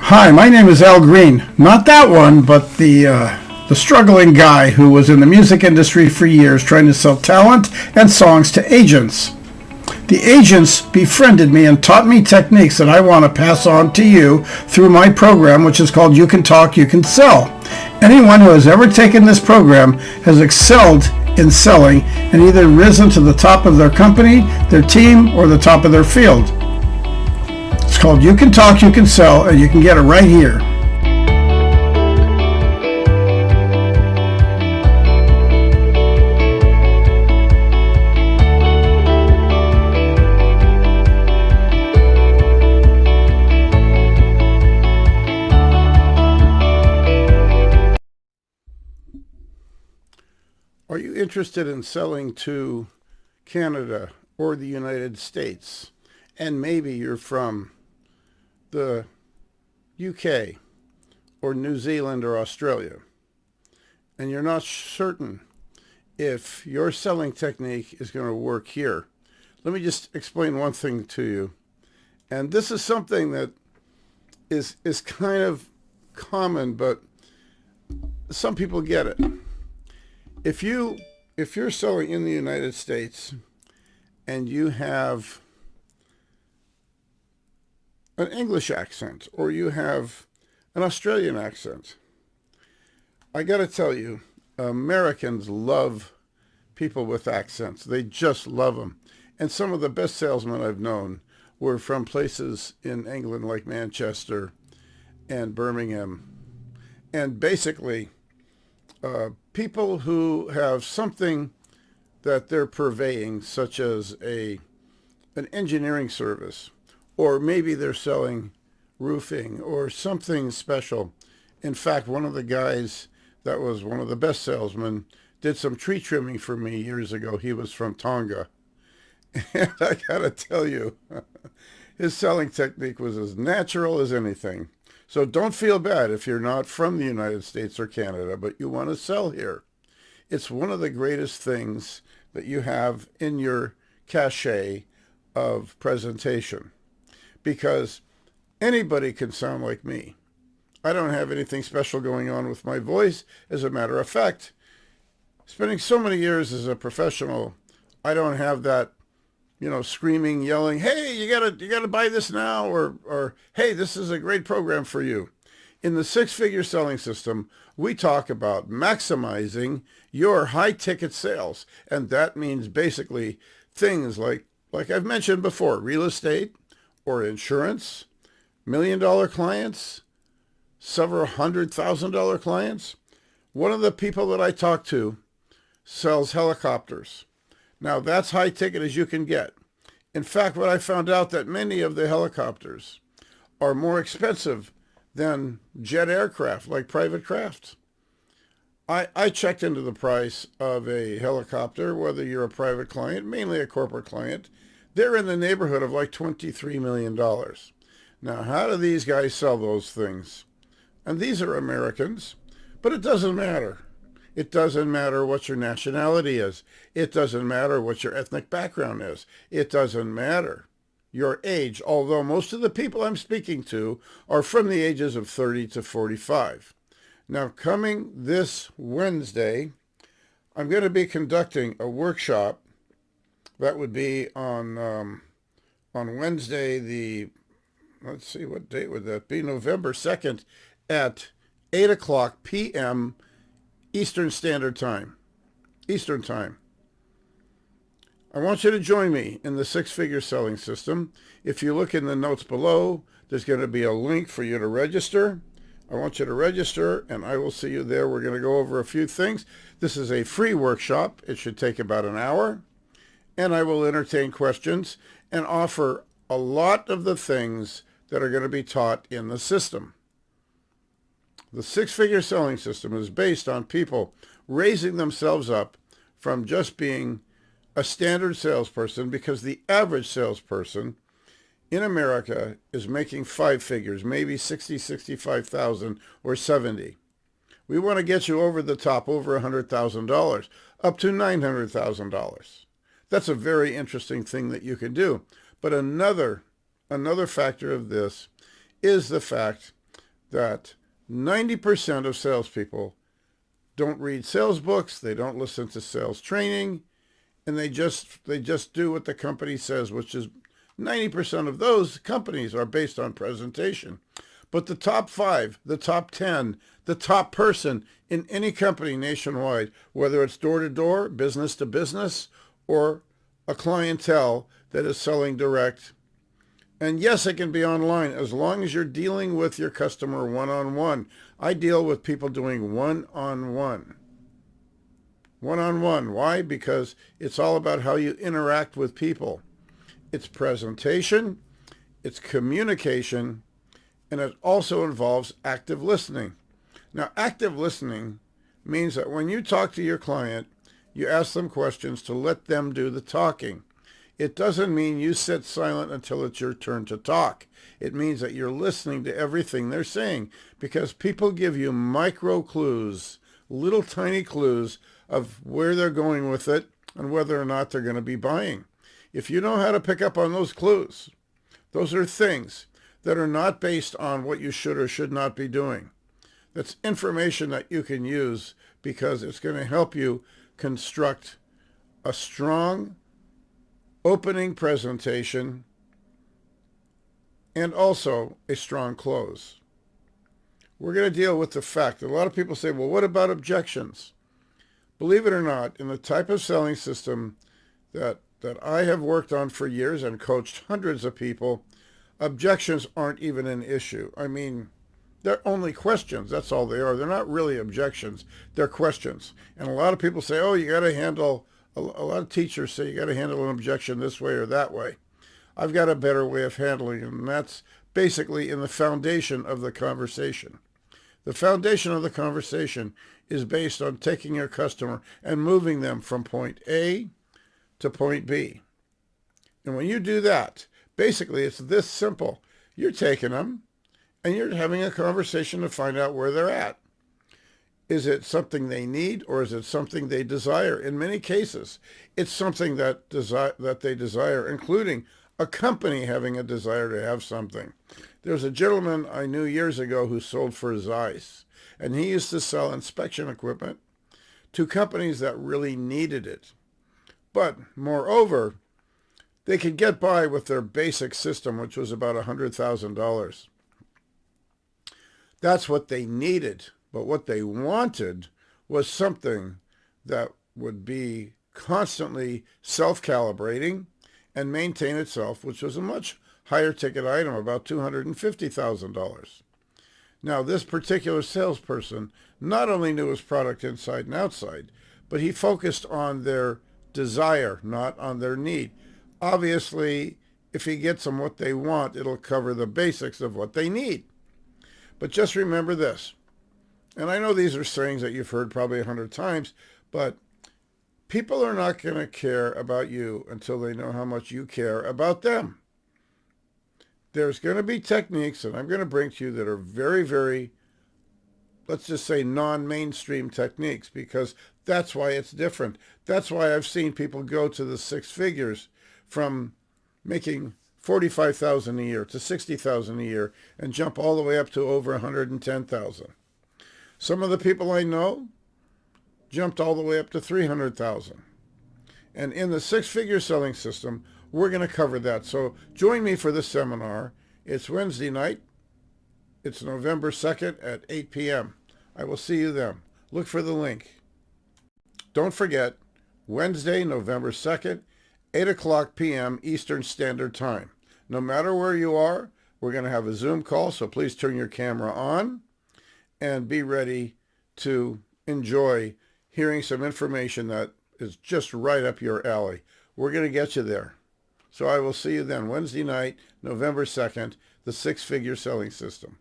Hi, my name is Al Green. Not that one, but the struggling guy who was in the music industry for years trying to sell talent and songs to agents. The agents befriended me and taught me techniques that I want to pass on to you through my program, which is called You Can Talk, You Can Sell. Anyone who has ever taken this program has excelled in selling and either risen to the top of their company, their team, or the top of their field. It's called You Can Talk, You Can Sell, and you can get it right here. Are you interested in selling to Canada or the United States? And maybe you're from the UK or New Zealand or Australia, and you're not certain if your selling technique is going to work here. Let me just explain one thing to you. And this is something that is kind of common, but some people get it. If you're selling in the United States and you have an English accent or you have an Australian accent, I got to tell you, Americans love people with accents. They just love them. And some of the best salesmen I've known were from places in England like Manchester and Birmingham. And basically, people who have something that they're purveying, such as an engineering service, or maybe they're selling roofing or something special. In fact, one of the guys that was one of the best salesmen did some tree trimming for me years ago. He was from Tonga. And I gotta tell you, his selling technique was as natural as anything. So don't feel bad if you're not from the United States or Canada, but you want to sell here. It's one of the greatest things that you have in your cachet of presentation, because anybody can sound like me. I don't have anything special going on with my voice. As a matter of fact, spending so many years as a professional, I don't have that, screaming, yelling, hey, you gotta buy this now, or hey, this is a great program for you. In the six-figure selling system, we talk about maximizing your high-ticket sales, and that means basically things like I've mentioned before, real estate or insurance, $1 million clients, several $100,000 clients. One of the people that I talk to sells helicopters. Now, that's high ticket as you can get. In fact, what I found out that many of the helicopters are more expensive than jet aircraft, like private crafts. I checked into the price of a helicopter, whether you're a private client, mainly a corporate client. They're in the neighborhood of like $23 million. Now, how do these guys sell those things? And these are Americans, but it doesn't matter. It doesn't matter what your nationality is. It doesn't matter what your ethnic background is. It doesn't matter your age, although most of the people I'm speaking to are from the ages of 30 to 45. Now, coming this Wednesday, I'm going to be conducting a workshop that would be on Wednesday, let's see, what date would that be? November 2nd at 8 o'clock p.m. Eastern Standard Time. Eastern Time. I want you to join me in the six-figure selling system. If you look in the notes below, there's going to be a link for you to register. I want you to register, and I will see you there. We're going to go over a few things. This is a free workshop. It should take about an hour, and I will entertain questions and offer a lot of the things that are going to be taught in the system. The six-figure selling system is based on people raising themselves up from just being a standard salesperson, because the average salesperson in America is making five figures, maybe 60, 65,000 or 70. We want to get you over the top, over $100,000, up to $900,000. That's a very interesting thing that you can do. But another factor of this is the fact that 90% of salespeople don't read sales books, they don't listen to sales training, and they just do what the company says, which is 90% of those companies are based on presentation. But the top 5, the top 10, the top person in any company nationwide, whether it's door-to-door, business-to-business, or a clientele that is selling direct. And yes, it can be online as long as you're dealing with your customer one-on-one. I deal with people doing one-on-one. One-on-one. Why? Because it's all about how you interact with people. It's presentation, it's communication, and it also involves active listening. Now, active listening means that when you talk to your client, you ask them questions to let them do the talking. It doesn't mean you sit silent until it's your turn to talk. It means that you're listening to everything they're saying, because people give you micro clues, little tiny clues of where they're going with it and whether or not they're going to be buying. If you know how to pick up on those clues, those are things that are not based on what you should or should not be doing. That's information that you can use because it's going to help you construct a strong opening presentation and also a strong close. We're going to deal with the fact that a lot of people say, well, what about objections? Believe it or not, in the type of selling system that I have worked on for years and coached hundreds of people, objections aren't even an issue. I mean, they're only questions. That's all they are. They're not really objections. They're questions. And a lot of people say, oh, you got to handle, a lot of teachers say you got to handle an objection this way or that way. I've got a better way of handling it, and that's basically in the foundation of the conversation. The foundation of the conversation is based on taking your customer and moving them from point A to point B. And when you do that, basically it's this simple. You're taking them and you're having a conversation to find out where they're at. Is it something they need or is it something they desire? In many cases, it's something that they desire, including a company having a desire to have something. There's a gentleman I knew years ago who sold for Zeiss, and he used to sell inspection equipment to companies that really needed it. But moreover, they could get by with their basic system, which was about $100,000. That's what they needed. But what they wanted was something that would be constantly self-calibrating and maintain itself, which was a much higher ticket item, about $250,000. Now, this particular salesperson not only knew his product inside and outside, but he focused on their desire, not on their need. Obviously, if he gets them what they want, it'll cover the basics of what they need. But just remember this, and I know these are sayings that you've heard probably 100 times, but people are not going to care about you until they know how much you care about them. There's going to be techniques that I'm going to bring to you that are very, very, let's just say, non-mainstream techniques, because that's why it's different. That's why I've seen people go to the six figures from making $45,000 a year to $60,000 a year and jump all the way up to over $110,000. Some of the people I know jumped all the way up to $300,000. And in the six-figure selling system, we're going to cover that. So join me for this seminar. It's Wednesday night. It's November 2nd at 8 p.m. I will see you then. Look for the link. Don't forget, Wednesday, November 2nd, 8 o'clock p.m. Eastern Standard Time. No matter where you are, we're going to have a Zoom call, so please turn your camera on and be ready to enjoy hearing some information that is just right up your alley. We're going to get you there. So I will see you then Wednesday night, November 2nd, the six-figure selling system.